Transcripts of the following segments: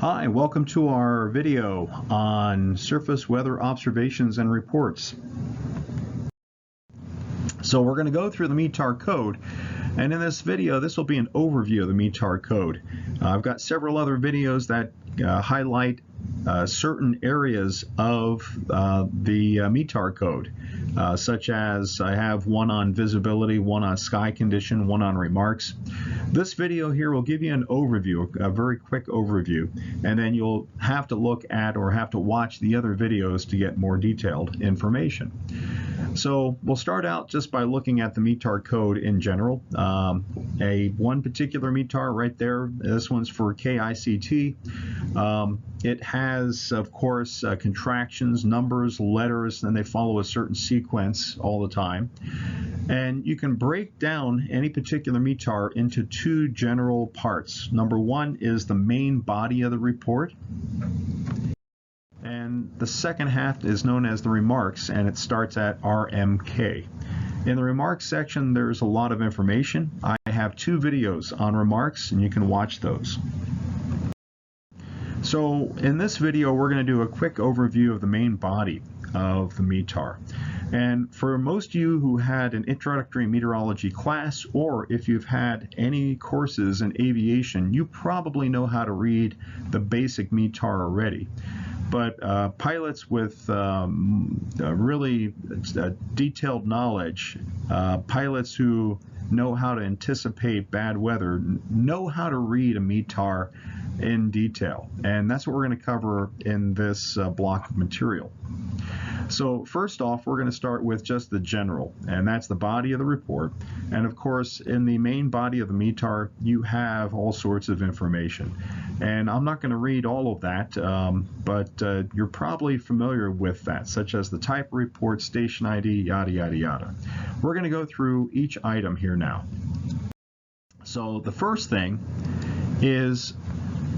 Hi, welcome to our video on surface weather observations and reports. So we're going to go through the METAR code, and in this video this will be an overview of the METAR code. I've got several other videos that highlight certain areas of the METAR code, such as I have one on visibility, one on sky condition, one on remarks. This video here will give you an overview, a very quick overview, and then you'll have to look at or have to watch the other videos to get more detailed information. So we'll start out just by looking at the METAR code in general. One particular METAR right there, this one's for KICT. It has, of course, contractions, numbers, letters, and they follow a certain sequence all the time. And you can break down any particular METAR into two general parts. Number one is the main body of the report. And the second half is known as the remarks, and it starts at RMK. In the remarks section, there's a lot of information. I have two videos on remarks, and you can watch those. So in this video, we're going to do a quick overview of the main body of the METAR. And for most of you who had an introductory meteorology class, or if you've had any courses in aviation, you probably know how to read the basic METAR already. But pilots with really detailed knowledge, pilots who know how to anticipate bad weather, know how to read a METAR in detail. And that's what we're going to cover in this block of material. So first off, we're going to start with just the general, and that's the body of the report. And of course, in the main body of the METAR, you have all sorts of information. And I'm not going to read all of that, but you're probably familiar with that, such as the type of report, station ID, yada, yada, yada. We're going to go through each item here now. So the first thing is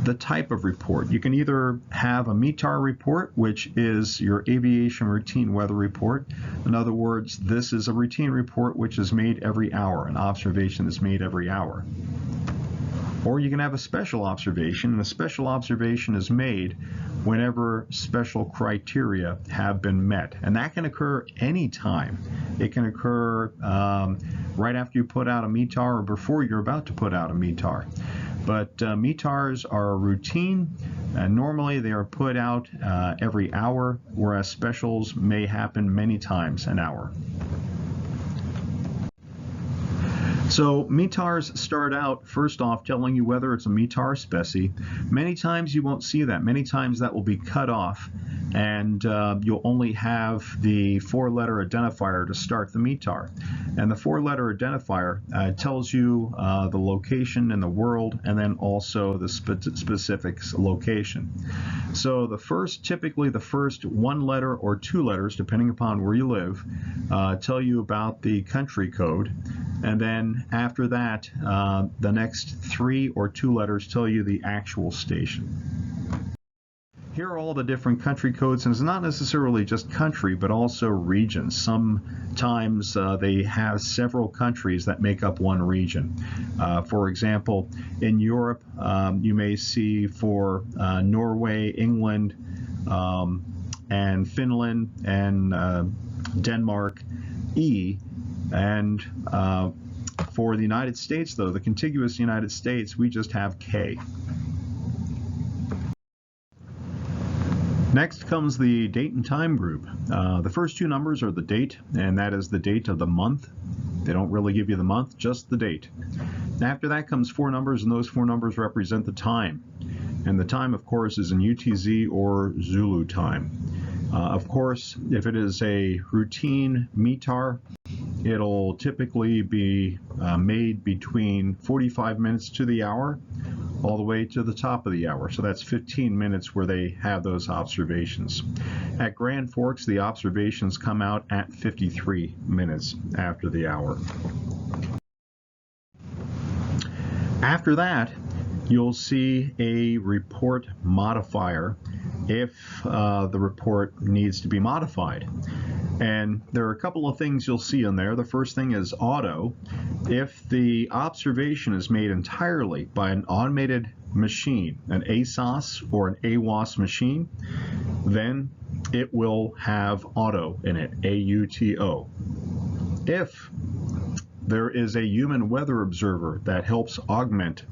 the type of report. You can either have a METAR report, which is your aviation routine weather report. In other words, this is a routine report which is made every hour, an observation that's made every hour. Or you can have a special observation, and a special observation is made whenever special criteria have been met. And that can occur anytime. It can occur right after you put out a METAR or before you're about to put out a METAR. But METARs are routine, and normally they are put out every hour, whereas specials may happen many times an hour. So METARs start out first off telling you whether it's a METAR specie. Many times you won't see that. Many times that will be cut off, and you'll only have the four-letter identifier to start the METAR. And the four-letter identifier tells you the location in the world, and then also the specific location. So typically the first one letter or two letters, depending upon where you live, tell you about the country code. And then after that, the next three or two letters tell you the actual station. Here are all the different country codes, and it's not necessarily just country, but also regions. Sometimes they have several countries that make up one region. For example, in Europe, you may see for Norway, England, and Finland, and Denmark, E. And for the United States, though, the contiguous United States, we just have K. Next comes the date and time group. The first two numbers are the date, and that is the date of the month. They don't really give you the month, just the date. After that comes four numbers, and those four numbers represent the time. And the time, of course, is in UTZ or Zulu time. Of course, if it is a routine METAR, it'll typically be made between 45 minutes to the hour all the way to the top of the hour. So that's 15 minutes where they have those observations. At Grand Forks, the observations come out at 53 minutes after the hour. After that, you'll see a report modifier if the report needs to be modified. And there are a couple of things you'll see in there. The first thing is auto. If the observation is made entirely by an automated machine, an ASOS or an AWOS machine, then it will have auto in it, AUTO. If there is a human weather observer that helps augment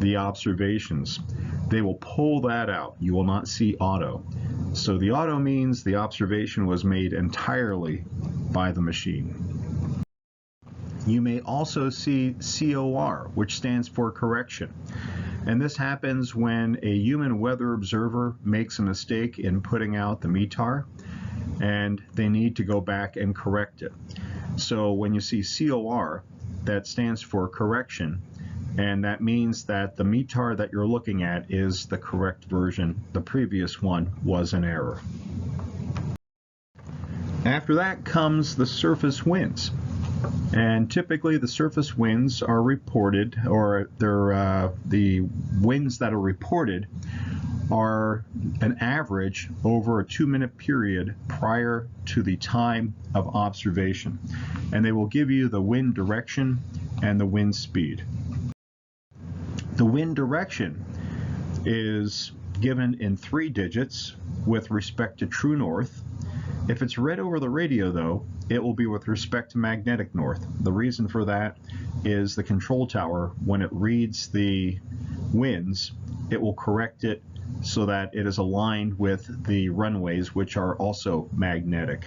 the observations, they will pull that out. You will not see auto. So the auto means the observation was made entirely by the machine. You may also see COR, which stands for correction. And this happens when a human weather observer makes a mistake in putting out the METAR, and they need to go back and correct it. So when you see COR, that stands for correction, and that means that the METAR that you're looking at is the correct version. The previous one was an error. After that comes the surface winds. And typically the surface winds are reported, or they're, the winds that are reported are an average over a 2-minute period prior to the time of observation. And they will give you the wind direction and the wind speed. The wind direction is given in 3 digits with respect to true north. If it's read over the radio, though, it will be with respect to magnetic north. The reason for that is the control tower, when it reads the winds, it will correct it so that it is aligned with the runways, which are also magnetic.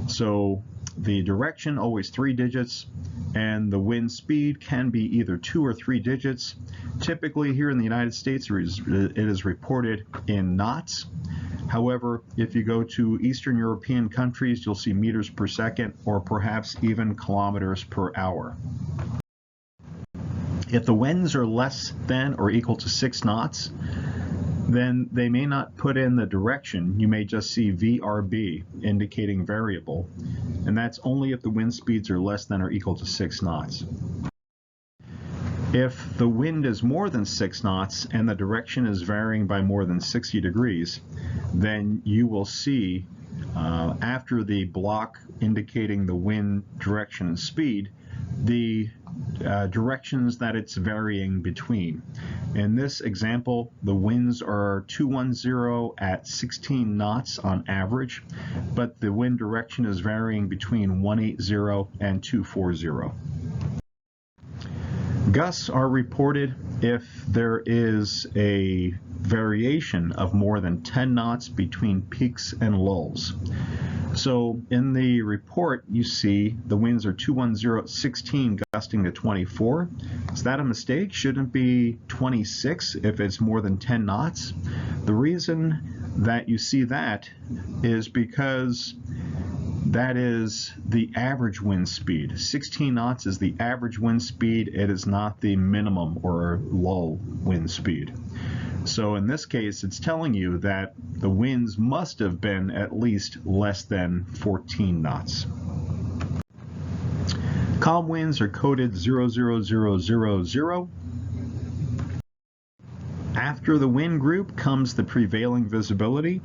So the direction, always 3 digits, and the wind speed can be either 2 or 3 digits. Typically here in the United States, it is reported in knots. However, if you go to Eastern European countries, you'll see meters per second or perhaps even kilometers per hour. If the winds are less than or equal to 6 knots, then they may not put in the direction. You may just see VRB, indicating variable, and that's only if the wind speeds are less than or equal to 6 knots. If the wind is more than 6 knots and the direction is varying by more than 60 degrees, then you will see after the block indicating the wind direction and speed, the directions that it's varying between. In this example, the winds are 210 at 16 knots on average, but the wind direction is varying between 180 and 240. Gusts are reported if there is a variation of more than 10 knots between peaks and lulls. So in the report, you see the winds are 210 at 16, gusting to 24. Is that a mistake? Shouldn't it be 26 if it's more than 10 knots? The reason that you see that is because that is the average wind speed. 16 knots is the average wind speed. It is not the minimum or lull wind speed. So in this case, it's telling you that the winds must have been at least less than 14 knots. Calm winds are coded 00000. After the wind group comes the prevailing visibility.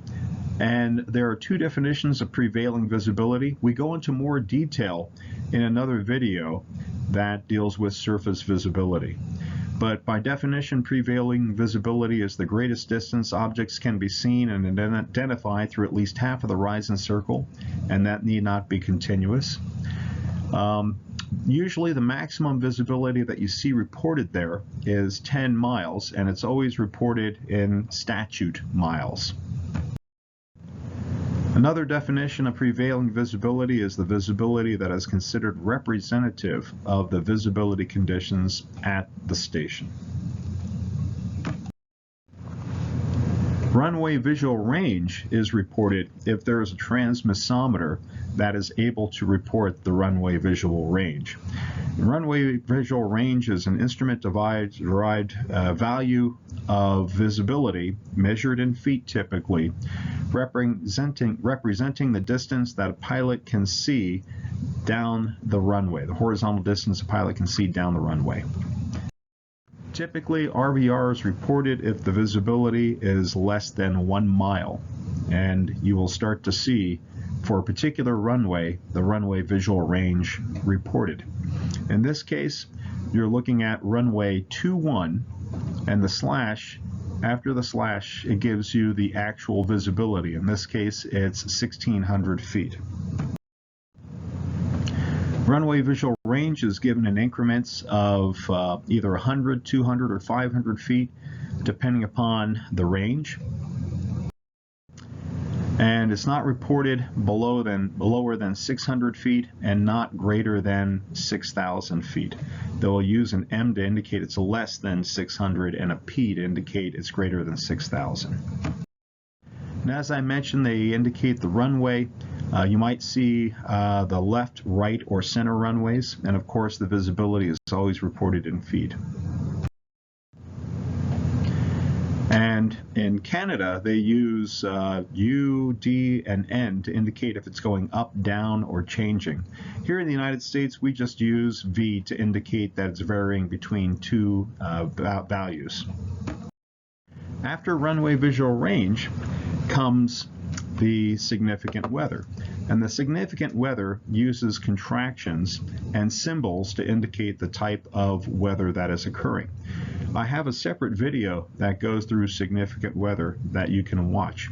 And there are 2 definitions of prevailing visibility. We go into more detail in another video that deals with surface visibility. But by definition, prevailing visibility is the greatest distance objects can be seen and identified through at least half of the horizon circle, and that need not be continuous. Usually the maximum visibility that you see reported there is 10 miles, and it's always reported in statute miles. Another definition of prevailing visibility is the visibility that is considered representative of the visibility conditions at the station. Runway visual range is reported if there is a transmissometer that is able to report the runway visual range. Runway visual range is an instrument-derived value of visibility measured in feet typically, representing the distance that a pilot can see down the runway, the horizontal distance a pilot can see down the runway. Typically, RVR is reported if the visibility is less than 1 mile, and you will start to see for a particular runway, the runway visual range reported. In this case, you're looking at runway 21, and the slash, after the slash, it gives you the actual visibility. In this case, it's 1,600 feet. Runway visual range is given in increments of either 100, 200, or 500 feet, depending upon the range. And it's not reported lower than 600 feet and not greater than 6,000 feet. They'll use an M to indicate it's less than 600 and a P to indicate it's greater than 6,000. And as I mentioned, they indicate the runway. You might see the left, right, or center runways, and of course the visibility is always reported in feet. And in Canada, they use U, D, and N to indicate if it's going up, down, or changing. Here in the United States, we just use V to indicate that it's varying between two values. After runway visual range comes the significant weather. And the significant weather uses contractions and symbols to indicate the type of weather that is occurring. I have a separate video that goes through significant weather that you can watch,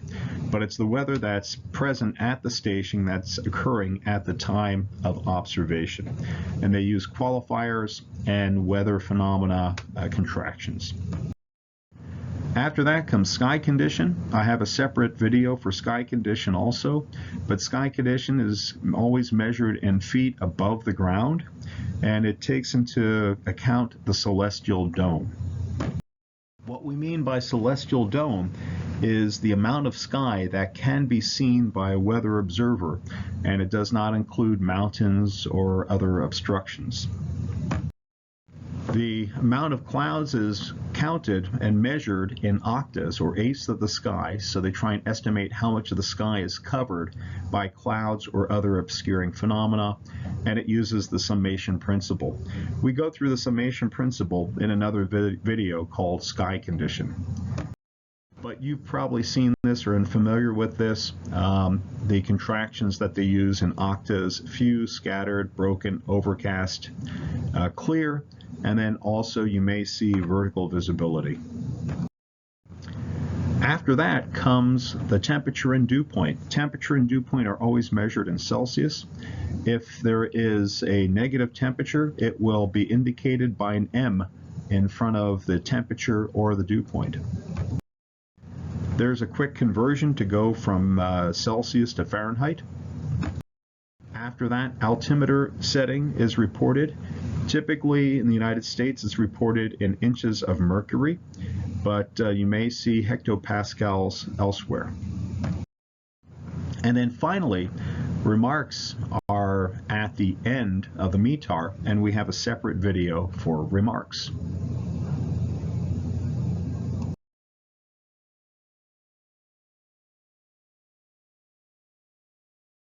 but it's the weather that's present at the station that's occurring at the time of observation. And they use qualifiers and weather phenomena contractions. After that comes sky condition. I have a separate video for sky condition also, but sky condition is always measured in feet above the ground, and it takes into account the celestial dome. What we mean by celestial dome is the amount of sky that can be seen by a weather observer, and it does not include mountains or other obstructions. The amount of clouds is counted and measured in octaves or eighths of the sky, so they try and estimate how much of the sky is covered by clouds or other obscuring phenomena, and it uses the summation principle. We go through the summation principle in another video called Sky Condition. But you've probably seen this or are familiar with this, the contractions that they use in octaves: few, scattered, broken, overcast, clear, and then also you may see vertical visibility. After that comes the temperature and dew point. Temperature and dew point are always measured in Celsius. If there is a negative temperature, it will be indicated by an M in front of the temperature or the dew point. There's a quick conversion to go from Celsius to Fahrenheit. After that, altimeter setting is reported. Typically in the United States, it's reported in inches of mercury, but you may see hectopascals elsewhere. And then finally, remarks are at the end of the METAR, and we have a separate video for remarks.